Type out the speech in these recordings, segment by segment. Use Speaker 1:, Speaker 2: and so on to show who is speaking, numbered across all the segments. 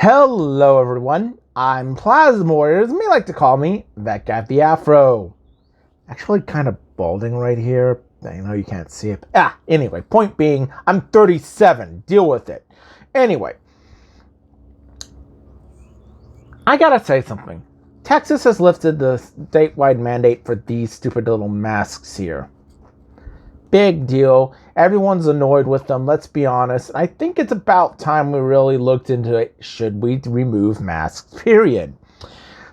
Speaker 1: Hello everyone, I'm Plasma Warriors, may like to call me that guy with the afro. Actually kind of balding right here. I know you can't see it. Anyway, point being, I'm 37. Deal with it. Anyway, I gotta say something. Texas has lifted the statewide mandate for these stupid little masks here. Big deal. Everyone's annoyed with them, let's be honest. I think it's about time we really looked into it. Should we remove masks, period?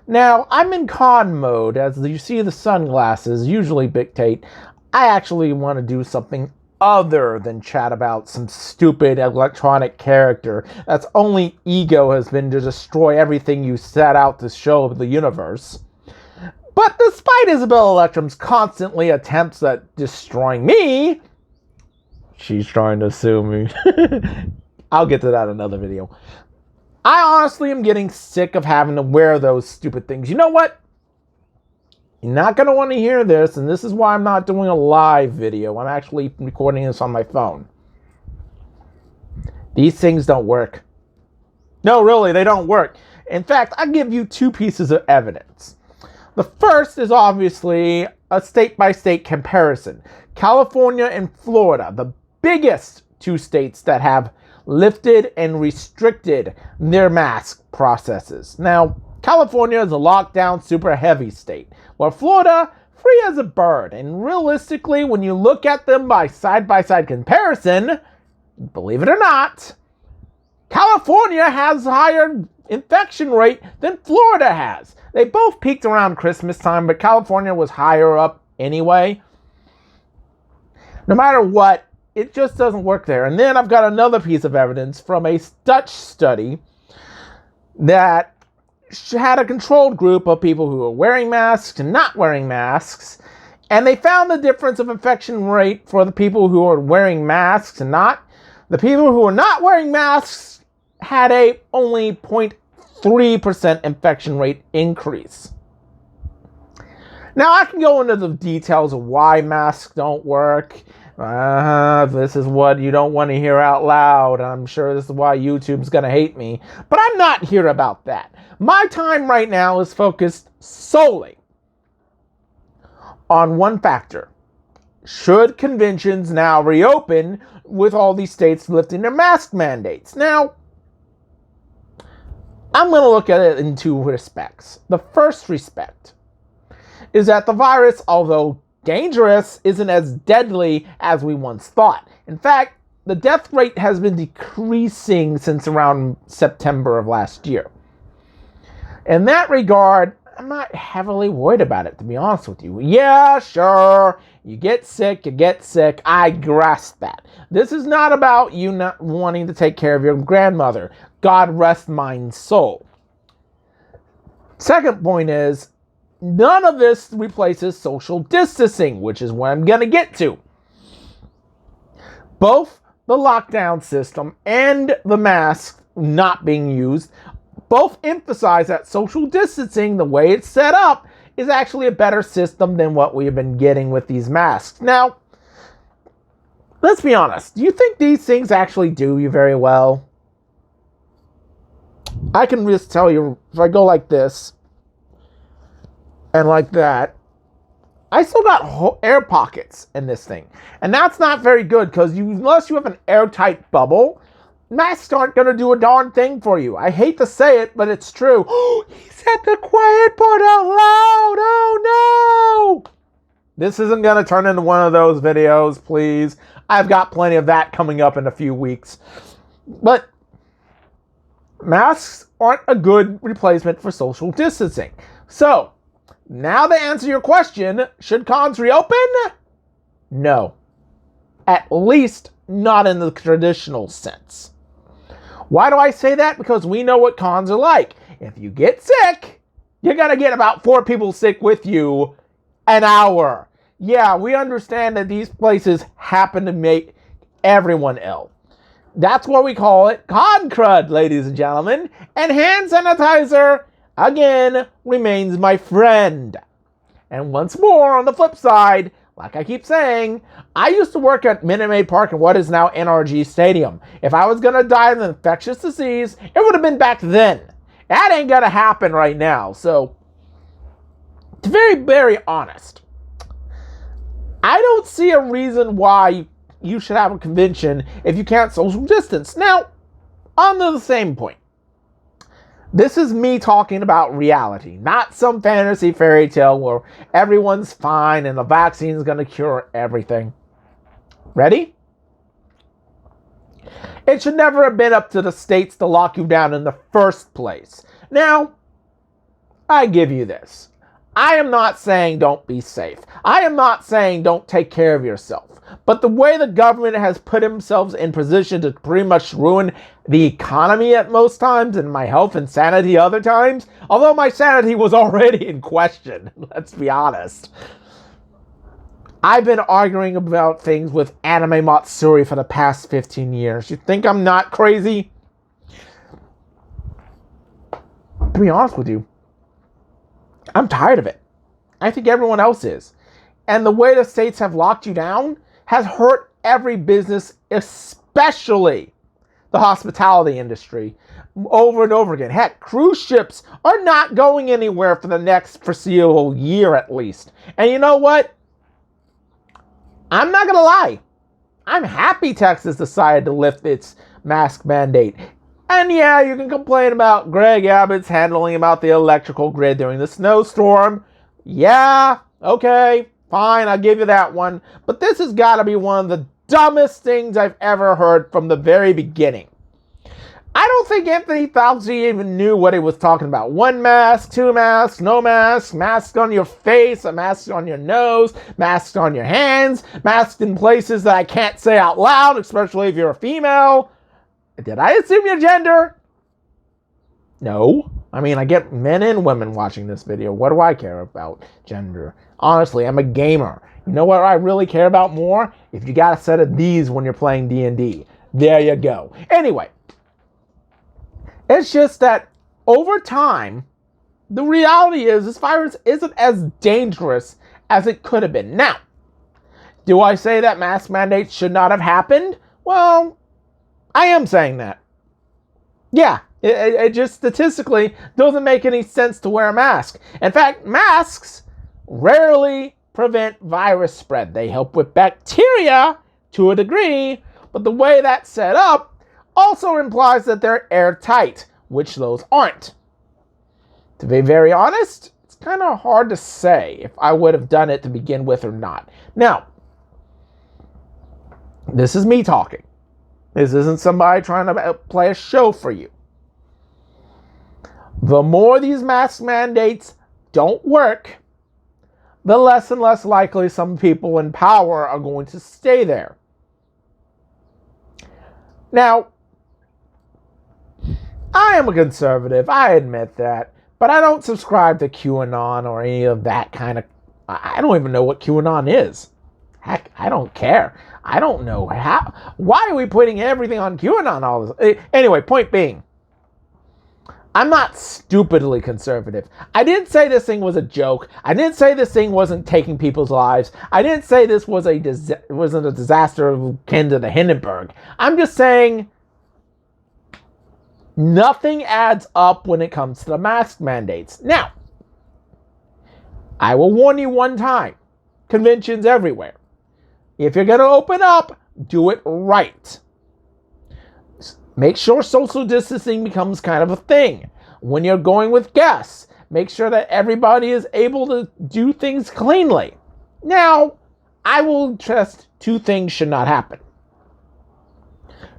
Speaker 1: Now, I'm in con mode. As you see, the sunglasses usually dictate I actually want to do something other than chat about some stupid electronic character that's only ego has been to destroy everything you set out to show the universe. But despite Isabella Electrum's constantly attempts at destroying me, she's trying to sue me. I'll get to that in another video. I honestly am getting sick of having to wear those stupid things. You know what? You're not going to want to hear this, and this is why I'm not doing a live video. I'm actually recording this on my phone. These things don't work. No, really, they don't work. In fact, I'll give you two pieces of evidence. The first is obviously a state-by-state comparison. California and Florida, the biggest two states that have lifted and restricted their mask processes. Now, California is a lockdown, super heavy state, while Florida, free as a bird. And realistically, when you look at them by side-by-side comparison, believe it or not, California has a higher infection rate than Florida has. They both peaked around Christmas time, but California was higher up anyway. No matter what, it just doesn't work there. And then I've got another piece of evidence from a Dutch study that had a controlled group of people who were wearing masks and not wearing masks. And they found the difference of infection rate for the people who are wearing masks and not. The people who are not wearing masks had a only 0.3% infection rate increase. Now, I can go into the details of why masks don't work. This is what you don't want to hear out loud. I'm sure this is why YouTube's going to hate me. But I'm not here about that. My time right now is focused solely on one factor. Should conventions now reopen with all these states lifting their mask mandates? Now, I'm going to look at it in two respects. The first respect is that the virus, although dangerous, isn't as deadly as we once thought. In fact, the death rate has been decreasing since around September of last year. In that regard, I'm not heavily worried about it, to be honest with you. Yeah, sure, you get sick. I grasp that. This is not about you not wanting to take care of your grandmother. God rest mine soul. Second point is, none of this replaces social distancing, which is what I'm going to get to. Both the lockdown system and the mask not being used both emphasize that social distancing, the way it's set up, is actually a better system than what we have been getting with these masks. Now, let's be honest. Do you think these things actually do you very well? I can just tell you, if I go like this and like that, I still got air pockets in this thing. And that's not very good because unless you have an airtight bubble, masks aren't going to do a darn thing for you. I hate to say it, but it's true. He said the quiet part out loud. Oh, no. This isn't going to turn into one of those videos, please. I've got plenty of that coming up in a few weeks. But masks aren't a good replacement for social distancing. So, now to answer your question, should cons reopen? No. At least not in the traditional sense. Why do I say that? Because we know what cons are like. If you get sick, you're going to get about 4 people sick with you an hour. Yeah, we understand that these places happen to make everyone ill. That's what we call it, con crud, ladies and gentlemen. And hand sanitizer, again, remains my friend. And once more, on the flip side, like I keep saying, I used to work at Minute Maid Park in what is now NRG Stadium. If I was going to die of an infectious disease, it would have been back then. That ain't going to happen right now. So, to be very, very honest, I don't see a reason why you should have a convention if you can't social distance. Now, on to the same point. This is me talking about reality, not some fantasy fairy tale where everyone's fine and the vaccine is going to cure everything. Ready? It should never have been up to the states to lock you down in the first place. Now, I give you this. I am not saying don't be safe. I am not saying don't take care of yourself. But the way the government has put themselves in position to pretty much ruin the economy at most times and my health and sanity other times, although my sanity was already in question, let's be honest. I've been arguing about things with Anime Matsuri for the past 15 years. You think I'm not crazy? To be honest with you, I'm tired of it. I think everyone else is. And the way the states have locked you down has hurt every business, especially the hospitality industry, over and over again. Heck, cruise ships are not going anywhere for the next foreseeable year at least. And you know what? I'm not going to lie. I'm happy Texas decided to lift its mask mandate. And yeah, you can complain about Greg Abbott's handling about the electrical grid during the snowstorm. Yeah, okay, fine, I'll give you that one. But this has got to be one of the dumbest things I've ever heard from the very beginning. I don't think Anthony Fauci even knew what he was talking about. 1 mask, 2 masks, no mask, mask on your face, a mask on your nose, masks on your hands, masks in places that I can't say out loud, especially if you're a female. Did I assume your gender? No. I mean, I get men and women watching this video. What do I care about gender? Honestly, I'm a gamer. You know what I really care about more? If you got a set of these when you're playing D&D. There you go. Anyway, it's just that over time, the reality is this virus isn't as dangerous as it could have been. Now, do I say that mask mandates should not have happened? Well, I am saying that. Yeah, it just statistically doesn't make any sense to wear a mask. In fact, masks rarely prevent virus spread. They help with bacteria to a degree, but the way that's set up also implies that they're airtight, which those aren't. To be very honest, it's kind of hard to say if I would have done it to begin with or not. Now, this is me talking. This isn't somebody trying to play a show for you. The more these mask mandates don't work, the less and less likely some people in power are going to stay there. Now, I am a conservative, I admit that, but I don't subscribe to QAnon or any of that kind of... I don't even know what QAnon is. Heck, I don't care. I don't know how. Why are we putting everything on QAnon all this? Anyway, point being, I'm not stupidly conservative. I didn't say this thing was a joke. I didn't say this thing wasn't taking people's lives. I didn't say this was wasn't a disaster akin to the Hindenburg. I'm just saying nothing adds up when it comes to the mask mandates. Now, I will warn you one time. Conventions everywhere. If you're going to open up, do it right. Make sure social distancing becomes kind of a thing. When you're going with guests, make sure that everybody is able to do things cleanly. Now, I will trust 2 things should not happen.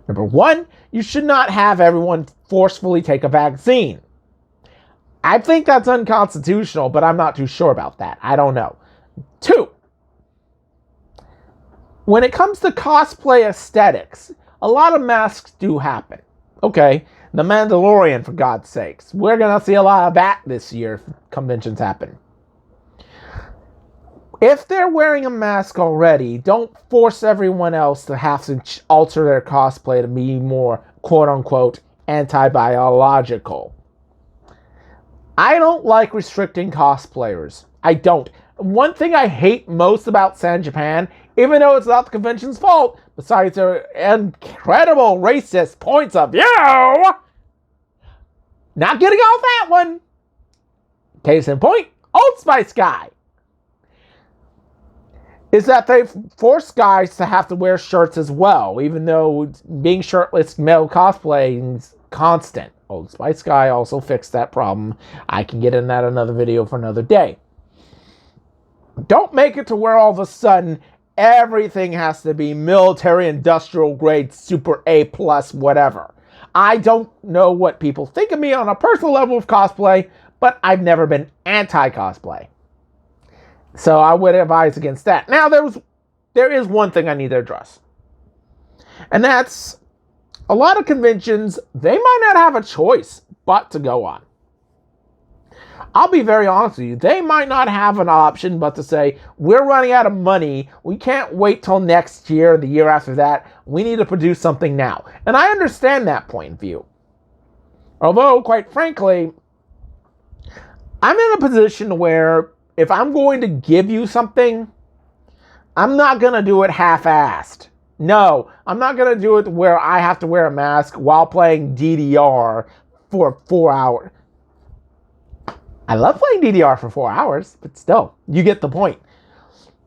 Speaker 1: Number 1, you should not have everyone forcefully take a vaccine. I think that's unconstitutional, but I'm not too sure about that. I don't know. 2, when it comes to cosplay aesthetics, a lot of masks do happen. Okay, The Mandalorian, for God's sakes. We're going to see a lot of that this year if conventions happen. If they're wearing a mask already, don't force everyone else to have to alter their cosplay to be more, quote-unquote, anti-biological. I don't like restricting cosplayers. I don't. One thing I hate most about San Japan, even though it's not the convention's fault, besides their incredible racist points of view, not getting off that one. Case in point, Old Spice guy. Is that they force guys to have to wear shirts as well, even though being shirtless male cosplay is constant. Old Spice guy also fixed that problem. I can get in that another video for another day. Don't make it to where all of a sudden everything has to be military industrial grade super A plus whatever. I don't know what people think of me on a personal level of cosplay, but I've never been anti-cosplay. So I would advise against that. Now, there is one thing I need to address. And that's a lot of conventions, they might not have a choice but to go on. I'll be very honest with you. They might not have an option but to say, we're running out of money. We can't wait till next year or the year after that. We need to produce something now. And I understand that point of view. Although, quite frankly, I'm in a position where if I'm going to give you something, I'm not going to do it half-assed. No, I'm not going to do it where I have to wear a mask while playing DDR for 4 hours. I love playing DDR for 4 hours, but still, you get the point.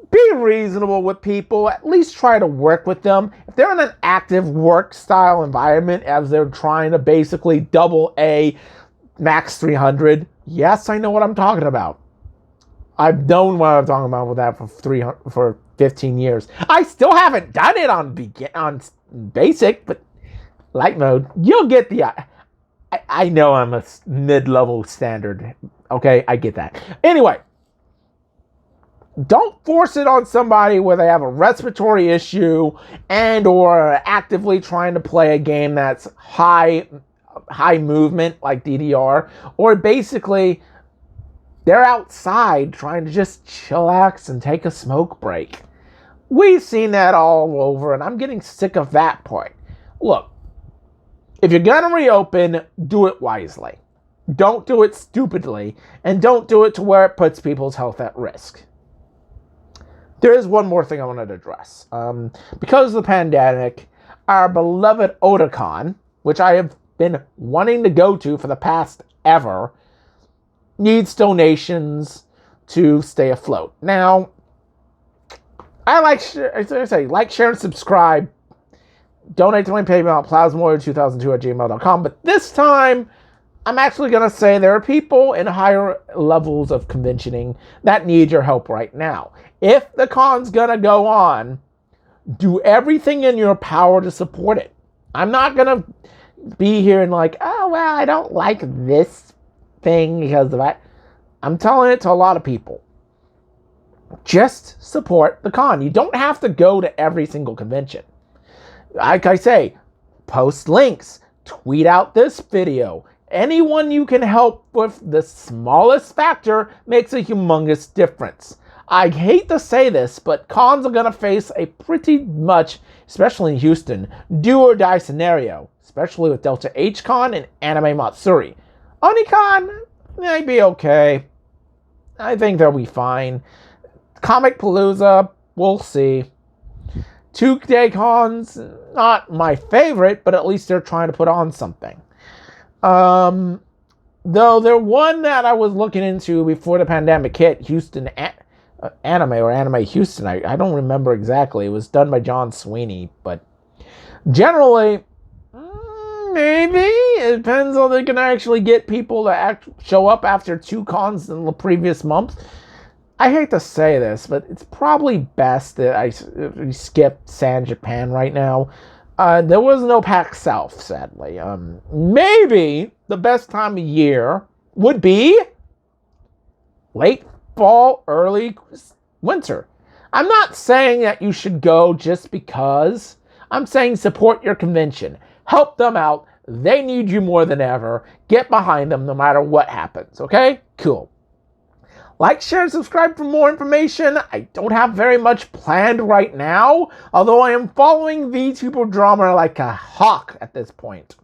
Speaker 1: Be reasonable with people. At least try to work with them. If they're in an active work style environment as they're trying to basically double A max 300, yes, I know what I'm talking about. I've known what I'm talking about with that for 15 years. I still haven't done it on basic, but light mode, you'll get the... I know I'm a mid-level standard. Okay, I get that. Anyway, don't force it on somebody where they have a respiratory issue and or actively trying to play a game that's high movement like DDR, or basically they're outside trying to just chillax and take a smoke break. We've seen that all over, and I'm getting sick of that point. Look, if you're going to reopen, do it wisely. Don't do it stupidly, and don't do it to where it puts people's health at risk. There is one more thing I wanted to address. Because of the pandemic, our beloved Otakon, which I have been wanting to go to for the past ever, needs donations to stay afloat. Now, I like, share, and subscribe. Donate to my PayPal, plasmoid2002@gmail.com. But this time, I'm actually going to say there are people in higher levels of conventioning that need your help right now. If the con's going to go on, do everything in your power to support it. I'm not going to be here and like, oh, well, I don't like this thing because of that. I'm telling it to a lot of people. Just support the con. You don't have to go to every single convention. Like I say, post links, tweet out this video. Anyone you can help with the smallest factor makes a humongous difference. I hate to say this, but cons are going to face a pretty much, especially in Houston, do or die scenario, especially with Delta H Con and Anime Matsuri. Onicon might be okay. I think they'll be fine. Comic Palooza, we'll see. 2-day cons, not my favorite, but at least they're trying to put on something. Though there one that I was looking into before the pandemic hit, Houston Anime Houston. I don't remember exactly. It was done by John Sweeney, but generally, maybe it depends on they can actually get people to show up after 2 cons in the previous month. I hate to say this, but it's probably best that I skip San Japan right now. There was no PAX South, sadly. Maybe the best time of year would be late fall, early winter. I'm not saying that you should go just because. I'm saying support your convention. Help them out. They need you more than ever. Get behind them no matter what happens, okay? Cool. Like, share, and subscribe for more information. I don't have very much planned right now, although I am following VTuber drama like a hawk at this point.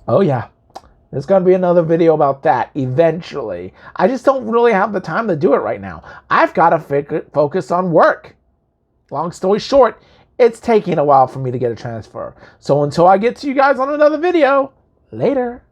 Speaker 1: Oh yeah, There's going to be another video about that eventually. I just don't really have the time to do it right now. I've got to focus on work. Long story short, it's taking a while for me to get a transfer. So until I get to you guys on another video, later.